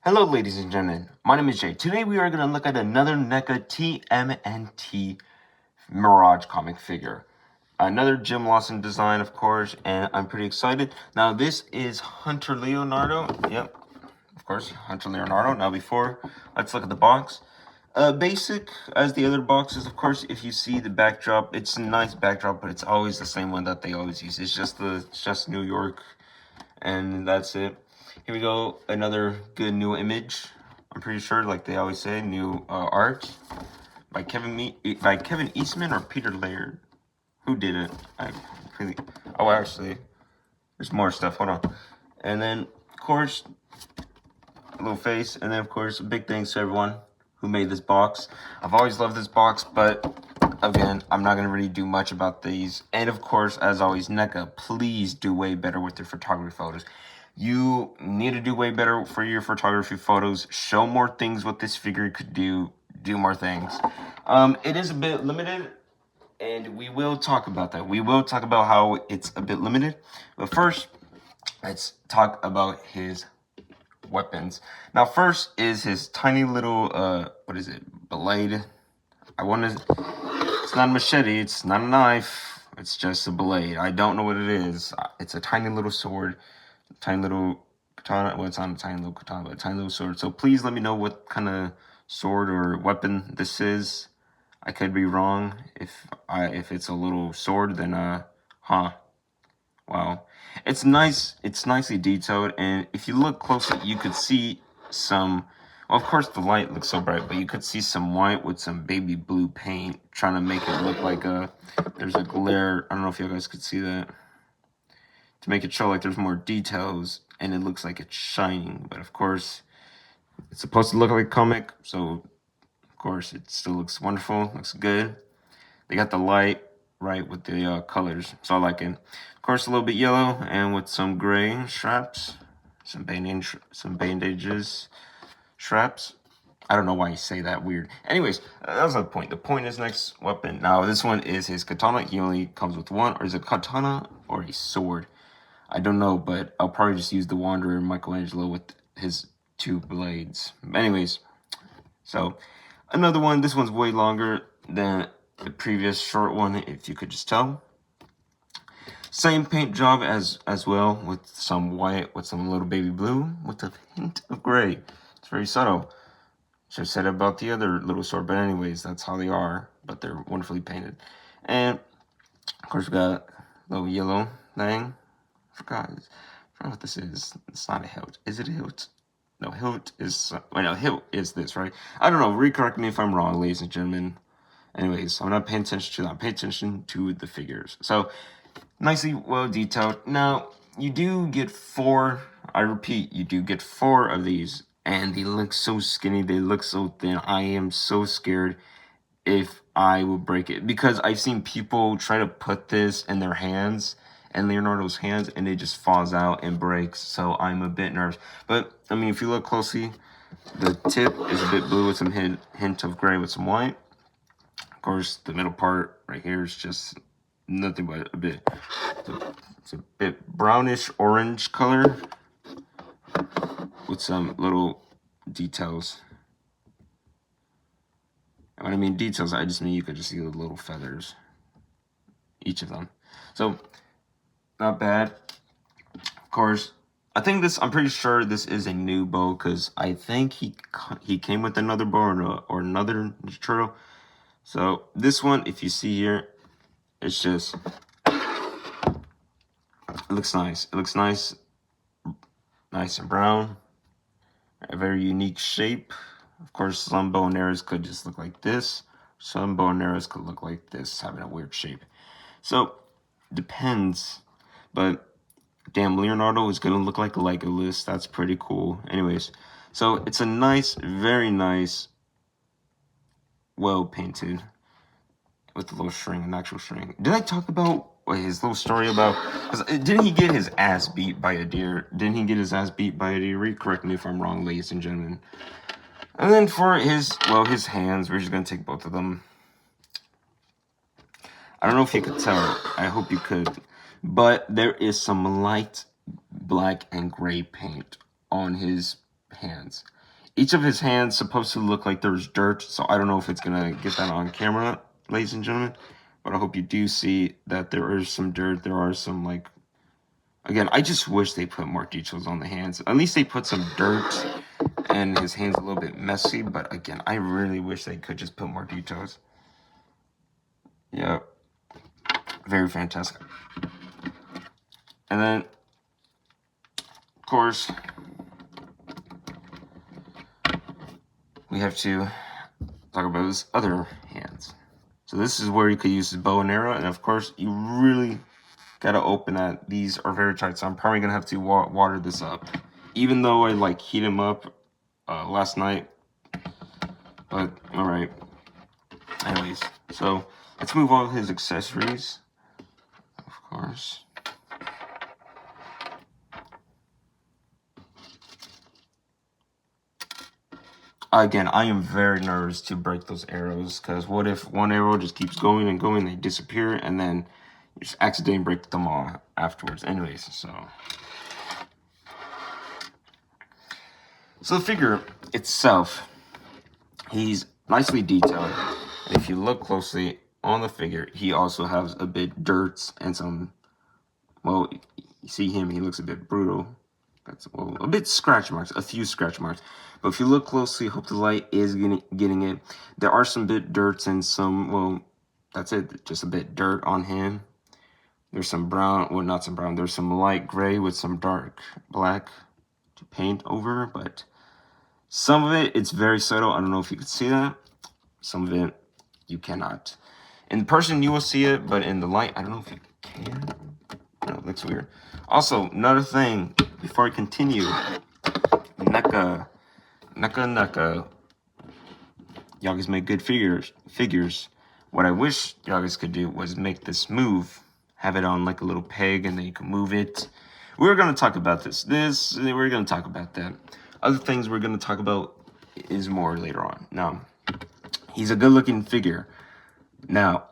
Hello ladies and gentlemen, my name is Jay. Today we are going to look at another NECA TMNT Mirage comic figure. Another Jim Lawson design, of course, and I'm pretty excited. Now this is Hunter Leonardo. Yep, of course, Hunter Leonardo. Now let's look at the box. Basic as the other boxes, of course. If you see the backdrop, it's a nice backdrop, but it's always the same one that they always use. It's just New York, and that's it. Here we go, another good new image. I'm pretty sure, like they always say, new art by Kevin Eastman or Peter Laird. Who did it? Oh, actually, there's more stuff. Hold on. And then, of course, a little face, and then of course, big thanks to everyone who made this box. I've always loved this box, but again, I'm not gonna really do much about these. And of course, as always, NECA, please do way better with your photography photos. You need to do way better for your photography photos. Show more things what this figure could do. Do more things. It is a bit limited, and we will talk about that. We will talk about how it's a bit limited. But first, let's talk about his weapons. Now, first is his tiny little, what is it? Blade. It's not a machete. It's not a knife. It's just a blade. I don't know what it is. It's a tiny little sword. Tiny little katana. Well, it's not a tiny little katana, but a tiny little sword. So please let me know what kind of sword or weapon this is. I could be wrong. If it's a little sword, then wow. It's nice. It's nicely detailed, and if you look closely, you could see some. Well, of course, the light looks so bright, but you could see some white with some baby blue paint, trying to make it look like there's a glare. I don't know if you guys could see that. To make it show like there's more details and it looks like it's shining, but of course it's supposed to look like a comic, so of course it still looks wonderful, looks good. They got the light right with the colors, so I like it. Of course, a little bit yellow and with some gray straps, some bandages, straps. I don't know why you say that weird. Anyways, that was the point. The point is next weapon. Now this one is his katana. He only comes with one, or is it katana or a sword? I don't know, but I'll probably just use the Wanderer Michelangelo with his two blades. Anyways, so another one. This one's way longer than the previous short one, if you could just tell. Same paint job as well, with some white, with some little baby blue, with a hint of gray. It's very subtle. Should have said it about the other little sword, but anyways, that's how they are. But they're wonderfully painted. And of course, we got a little yellow thing. I forgot what this is. It's not a hilt. Is it a hilt? No, hilt is... Wait, no, hilt is this, right? I don't know. Recorrect me if I'm wrong, ladies and gentlemen. Anyways, I'm not paying attention to that. Pay attention to the figures. So, nicely well detailed. Now, you do get 4... I repeat, you do get 4 of these. And they look so skinny. They look so thin. I am so scared if I will break it. Because I've seen people try to put this in their hands... and Leonardo's hands, and it just falls out and breaks, so I'm a bit nervous. But, I mean, if you look closely, the tip is a bit blue with some hint of gray with some white. Of course, the middle part right here is just nothing but it's a bit brownish orange color with some little details. And when I mean details, I just mean you could just see the little feathers, each of them. So, not bad. Of course, I'm pretty sure this is a new bow, because I think he came with another bow or another turtle. So this one, if you see here, it's just, it looks nice. It looks nice and brown. A very unique shape. Of course, some bow and arrows could just look like this. Some bow and arrows could look like this, having a weird shape. So, depends. But, damn, Leonardo is going to look like a Legolas. That's pretty cool. Anyways, so it's a nice, very nice, well-painted, with a little string, an actual string. Did I talk about his little story about... Because didn't he get his ass beat by a deer? Correct me if I'm wrong, ladies and gentlemen. And then for his hands, we're just going to take both of them. I don't know if you could tell. I hope you could. But there is some light black and gray paint on his hands. each of his hands supposed to look like there's dirt, so I don't know if it's gonna get that on camera, ladies and gentlemen, but I hope you do see that there is some dirt. There are some, like, again, I just wish they put more details on the hands. At least they put some dirt, and his hand's a little bit messy, but again, I really wish they could just put more details. Yeah, very fantastic. And then, of course, we have to talk about his other hands. So this is where you could use his bow and arrow, and of course, you really gotta open that. These are very tight, so I'm probably gonna have to water this up. Even though I like heat him up last night, but all right. Anyways, so let's move on to his accessories, of course. Again, I am very nervous to break those arrows, because what if one arrow just keeps going and going, they disappear, and then you just accidentally break them all afterwards. Anyways, so the figure itself, he's nicely detailed. And if you look closely on the figure, he also has a bit dirt and some, well, you see him, he looks a bit brutal. That's, well, a bit scratch marks, a few scratch marks. But if you look closely, hope the light is getting it. There are some bit dirts and some, well, that's it, just a bit dirt on him. There's some brown, well, not some brown, there's some light gray with some dark black to paint over, but some of it, it's very subtle. I don't know if you could see that. Some of it, you cannot. In person, you will see it, but in the light, I don't know if you can. No, it looks weird. Also, another thing, before I continue, NECA. Y'all guys make good figures. What I wish y'all guys could do was make this move, have it on like a little peg, and then you can move it. We're gonna talk about this. We're gonna talk about that. Other things we're gonna talk about is more later on. Now, he's a good-looking figure. Now,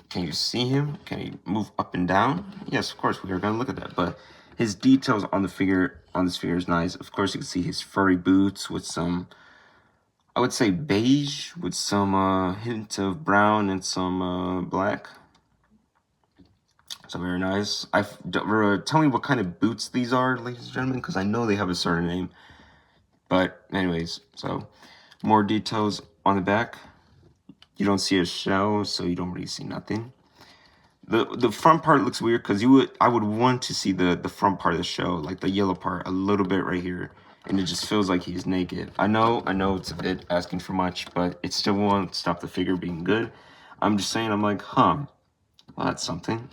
can you see him? Can he move up and down? Yes, of course, we are gonna look at that. But his details on the figure, on this figure, is nice. Of course, you can see his furry boots with some, I would say beige, with some hint of brown and some black. So very nice. Tell me what kind of boots these are, ladies and gentlemen, because I know they have a certain name. But anyways, so more details on the back. You don't see a shell, so you don't really see nothing. The front part looks weird because I would want to see the front part of the shell, like the yellow part, a little bit right here, and it just feels like he's naked. I know it's a bit asking for much, but it still won't stop the figure being good. I'm just saying, I'm like, well, that's something.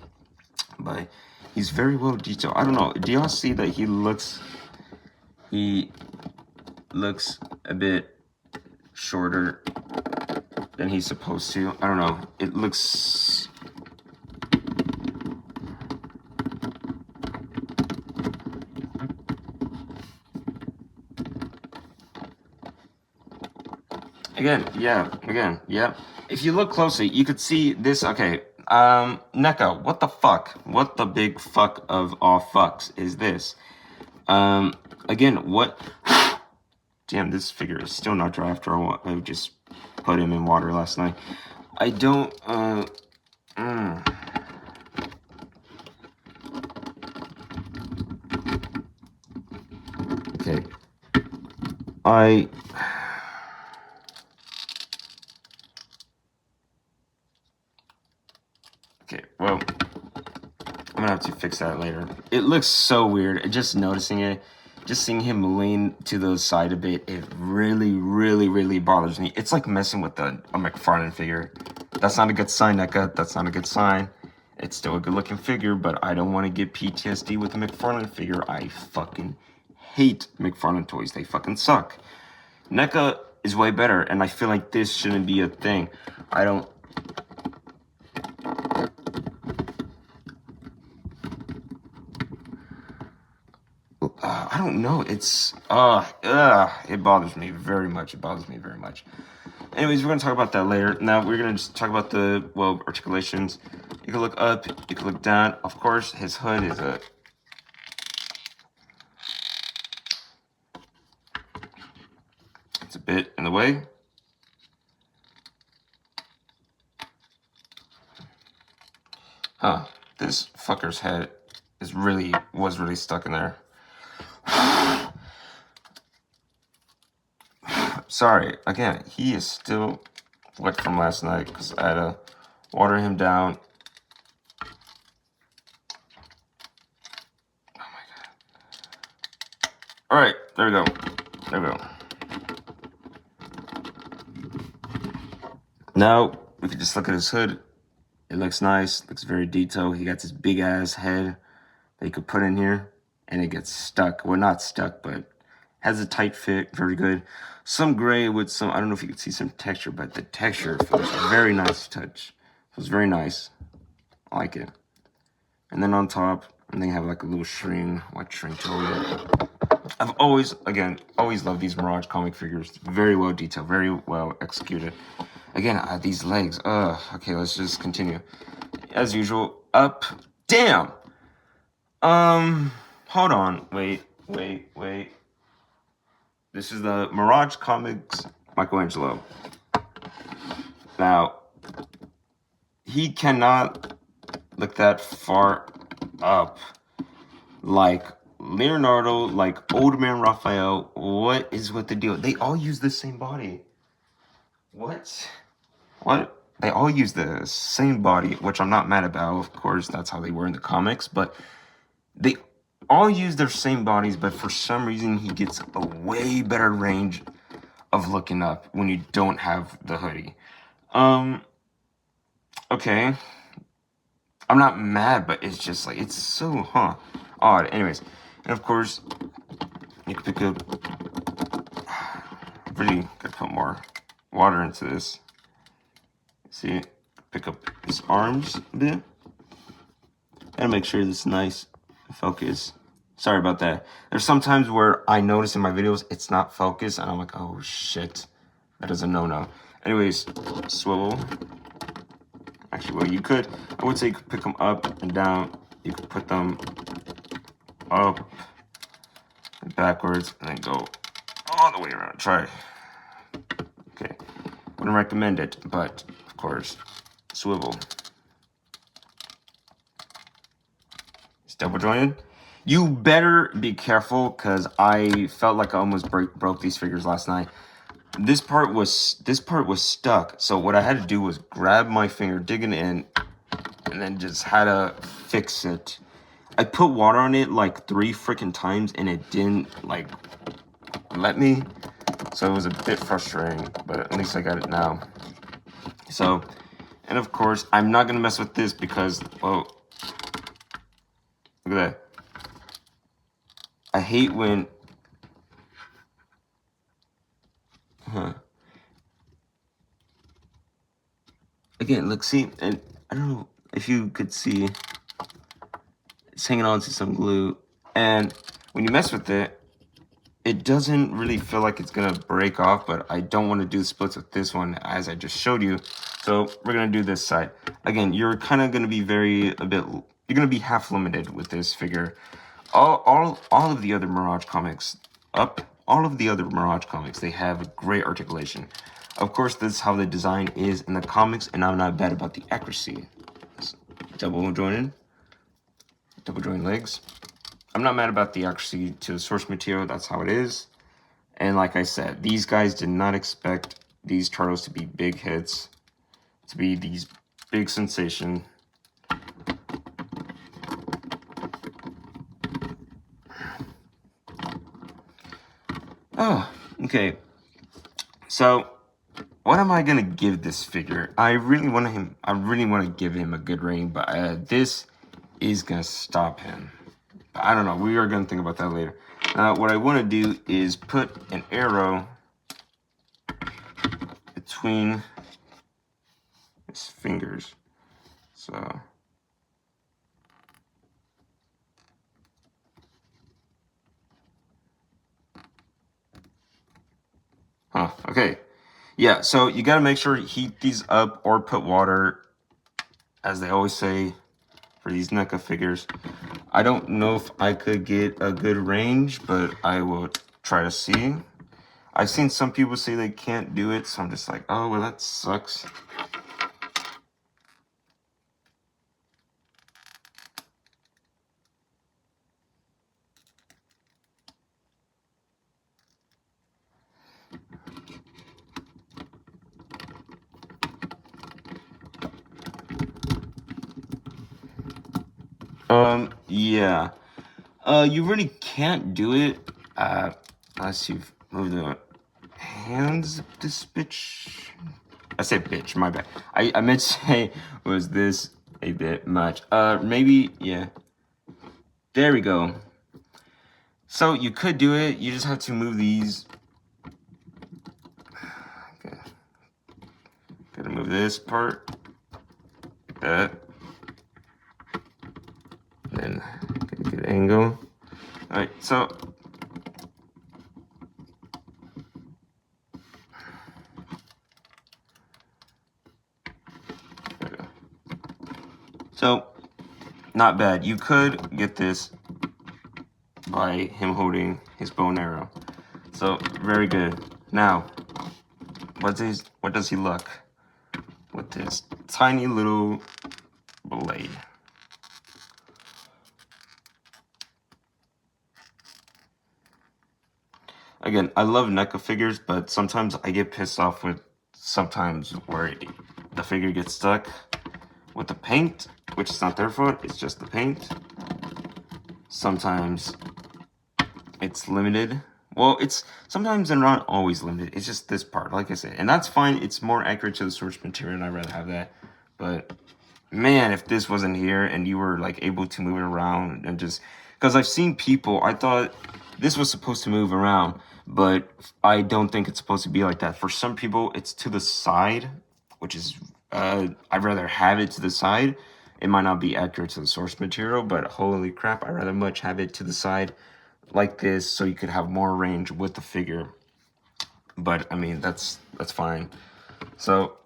But he's very well detailed. I don't know. Do y'all see that he looks a bit shorter than he's supposed to? I don't know. It looks... Again, yeah. If you look closely, you could see this. Okay, NECA, what the fuck? What the big fuck of all fucks is this? Again, what? Damn, this figure is still not dry after I just put him in water last night. I don't, Okay. Okay, well, I'm gonna have to fix that later. It looks so weird. Just noticing it, just seeing him lean to the side a bit, it really bothers me. It's like messing with a McFarlane figure. That's not a good sign, NECA. That's not a good sign. It's still a good-looking figure, but I don't want to get PTSD with a McFarlane figure. I fucking hate McFarlane toys. They fucking suck. NECA is way better, and I feel like this shouldn't be a thing. I don't know. It's it bothers me very much. Anyways, we're gonna talk about that later. Now we're gonna just talk about the articulations. You can look up, you can look down. Of course, his hood is It's a bit in the way. Huh. This fucker's head was really stuck in there. Sorry. Again, he is still wet from last night because I had to water him down. Oh my god. Alright, there we go. There we go. Now, we can just look at his hood. It looks nice, looks very detailed. He got this big ass head that you could put in here and it gets stuck. Well, not stuck, but has a tight fit, very good. Some gray with some, I don't know if you can see some texture, but the texture feels very nice to touch. Feels very nice. I like it. And then on top, and they have like a little white shrink to it. I've always loved these Mirage comic figures. Very well detailed, very well executed. Again, these legs. Okay, let's just continue. As usual, up, damn. Hold on, wait. This is the Mirage Comics Michelangelo. Now, he cannot look that far up like Leonardo, like Old Man Raphael. What is with the deal? They all use the same body. What? They all use the same body, which I'm not mad about. Of course, that's how they were in the comics. But they all use their same bodies, but for some reason, he gets a way better range of looking up when you don't have the hoodie. Okay. I'm not mad, but it's just like, it's so, odd. Anyways, and of course, you can pick up, really gotta put more water into this. See, pick up his arms a bit. Gotta make sure this is nice focus. Sorry about that. There's some times where I notice in my videos it's not focused, and I'm like, oh shit, that is a no-no. Anyways, swivel. Actually, well, I would say you could pick them up and down. You could put them up and backwards, and then go all the way around. Try. Okay. Wouldn't recommend it, but of course, swivel. It's double jointed. You better be careful, because I felt like I almost broke these figures last night. This part was stuck. So what I had to do was grab my finger, dig it in, and then just had to fix it. I put water on it like 3 freaking times, and it didn't like let me. So it was a bit frustrating, but at least I got it now. So, and of course, I'm not gonna mess with this because, well, look at that. I hate when, Again, look, see, and I don't know if you could see, it's hanging on to some glue, and when you mess with it, it doesn't really feel like it's gonna break off, but I don't want to do splits with this one as I just showed you. So we're gonna do this side. Again, you're kind of gonna be you're gonna be half limited with this figure. All of the other Mirage comics, all of the other Mirage comics, they have great articulation. Of course, this is how the design is in the comics, and I'm not bad about the accuracy. Double jointed legs. I'm not mad about the accuracy to the source material. That's how it is. And like I said, these guys did not expect these turtles to be big hits, to be these big sensation. Oh, okay. So, what am I gonna give this figure? I really want to give him a good rating, but this is gonna stop him. I don't know. We are gonna think about that later. What I want to do is put an arrow between his fingers. So. Okay. Yeah, so you gotta make sure you heat these up or put water, as they always say, for these NECA figures. I don't know if I could get a good range, but I will try to see. I've seen some people say they can't do it, so I'm just like, oh, well, that sucks. Yeah. You really can't do it. Unless you've moved the hands of this bitch. I said bitch, my bad. I meant to say, was this a bit much? Maybe, yeah. There we go. So you could do it, you just have to move these. Okay. Gotta move this part. That. Then get a good angle. Alright, so not bad. You could get this by him holding his bow and arrow. So very good. Now, what does he look with this tiny little blade? Again, I love NECA figures, but sometimes I get pissed off with where the figure gets stuck with the paint, which is not their fault, it's just the paint. Sometimes it's limited. Well, sometimes they're not always limited. It's just this part, like I said, and that's fine. It's more accurate to the source material, and I'd rather have that. But man, if this wasn't here and you were like able to move it around and just, because I've seen people, I thought this was supposed to move around, but I don't think it's supposed to be like that. For some people, it's to the side, which is I'd rather have it to the side. It might not be accurate to the source material, but holy crap, I'd rather much have it to the side like this, so you could have more range with the figure. But I mean, that's fine. So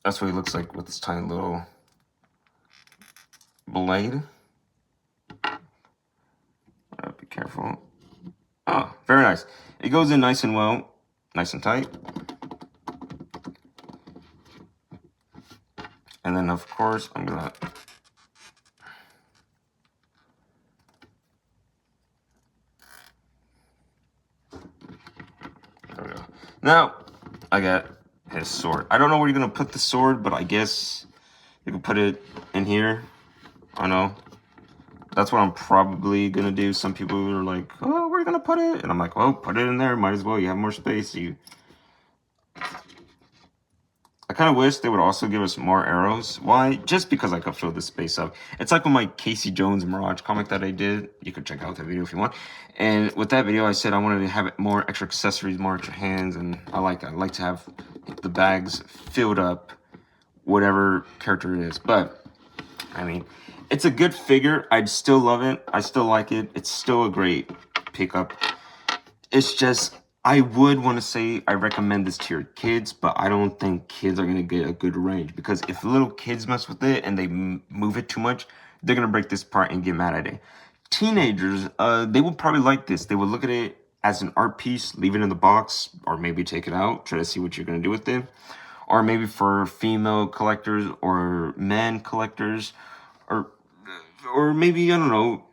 that's what he looks like with this tiny little blade. Be careful. Oh, very nice. It goes in nice and well, nice and tight. And then of course I'm gonna there we go. Now I got his sword. I don't know where you're gonna put the sword, but I guess you can put it in here. I know. That's what I'm probably gonna do. Some people are like, oh, where are you gonna put it? And I'm like, well, put it in there, might as well. You have more space. I kind of wish they would also give us more arrows. Why? Just because I could fill this space up. It's like with my Casey Jones Mirage comic that I did. You could check out that video if you want. And with that video, I said I wanted to have more extra accessories, more extra hands, and I like that. I like to have the bags filled up, whatever character it is. But, I mean, it's a good figure. I'd still love it. I still like it. It's still a great pickup. It's just, I would want to say I recommend this to your kids, but I don't think kids are going to get a good range, because if little kids mess with it and they move it too much, they're going to break this part and get mad at it. Teenagers, they would probably like this. They would look at it as an art piece, leave it in the box, or maybe take it out, try to see what you're going to do with it. Or maybe for female collectors or men collectors, or maybe, I don't know,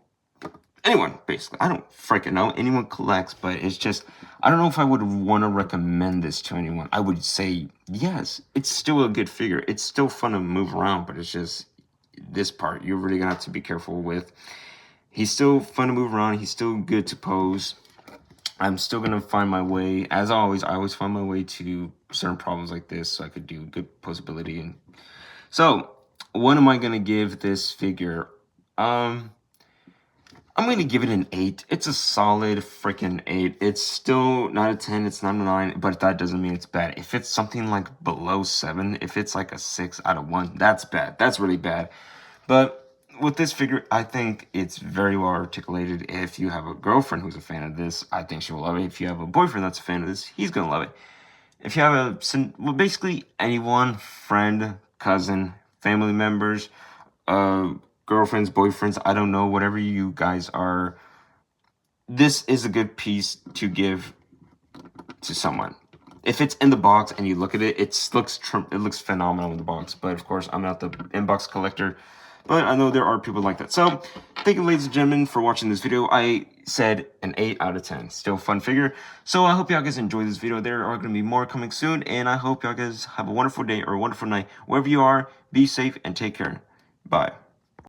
anyone, basically. I don't freaking know. Anyone collects, but it's just, I don't know if I would want to recommend this to anyone. I would say, yes, it's still a good figure. It's still fun to move around, but it's just this part you're really going to have to be careful with. He's still fun to move around. He's still good to pose. I'm still going to find my way. As always, I always find my way to certain problems like this, so I could do good posability. And so, what am I going to give this figure? I'm going to give it an 8. It's a solid freaking 8. It's still not a 10, it's not a 9, but that doesn't mean it's bad. If it's something like below 7, if it's like a 6 out of 1, that's bad. That's really bad. But with this figure, I think it's very well articulated. If you have a girlfriend who's a fan of this, I think she will love it. If you have a boyfriend that's a fan of this, he's going to love it. If you have basically anyone, friend, cousin, family members, girlfriends, boyfriends, I don't know, whatever you guys are, this is a good piece to give to someone. If it's in the box and you look at it, it looks phenomenal in the box. But of course, I'm not the inbox collector. But I know there are people like that. So, thank you, ladies and gentlemen, for watching this video. I said an 8 out of 10. Still a fun figure. So, I hope y'all guys enjoyed this video. There are going to be more coming soon. And I hope y'all guys have a wonderful day or a wonderful night. Wherever you are, be safe and take care. Bye.